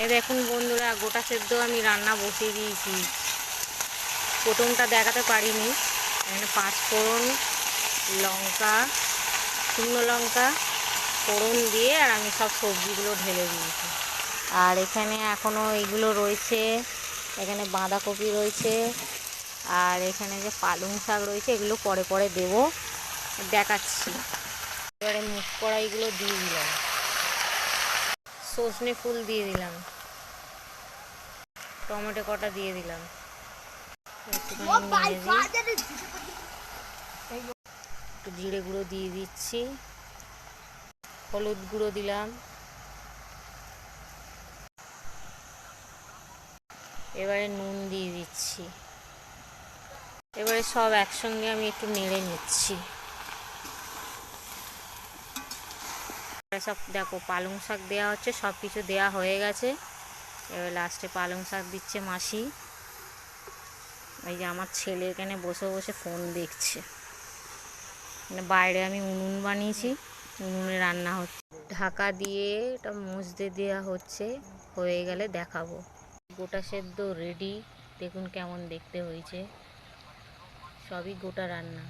এই দেখুন বন্ধুরা, গোটা সেদ্ধ আমি রান্না বসিয়ে দিয়েছি। প্রথমটা দেখাতে পারিনি। এখানে 5 ফোড়ন, লঙ্কা, শুকনো লঙ্কা ফোড়ন দিয়ে আর আমি সব সবজিগুলো ঢেলে দিয়েছি। আর এখানে এখনও এইগুলো রয়েছে, এখানে বাঁধাকপি রয়েছে, আর এখানে যে পালং শাক রয়েছে, এগুলো পরে পরে দেবো, দেখাচ্ছি। এবারে মুখ কড়াইগুলো দিয়ে দিলাম, সজনে ফুল দিয়ে দিলাম, টমেটো কটা দিয়ে দিলাম, একটু জিরে গুঁড়ো দিয়ে দিচ্ছি, হলুদ গুঁড়ো দিলাম, এবারে নুন দিয়ে দিচ্ছি। এবারে সব একসঙ্গে আমি একটু নেড়ে নিচ্ছি। সব দেখো পালং শাক দেওয়া হচ্ছে, সব কিছু দেওয়া হয়ে গেছে। এবার লাস্টে পালং শাক দিচ্ছে মাসি। এই যে আমার ছেলে এখানে বসে বসে ফোন দেখছে। বাইরে আমি উনুন বানিয়েছি, উনুনে রান্না হচ্ছে। ঢাকা দিয়ে এটা মুছতে দেওয়া হচ্ছে, হয়ে গেলে দেখাবো। গোটা সেদ্ধ রেডি, দেখুন কেমন দেখতে হয়েছে। সবই গোটা রান্না।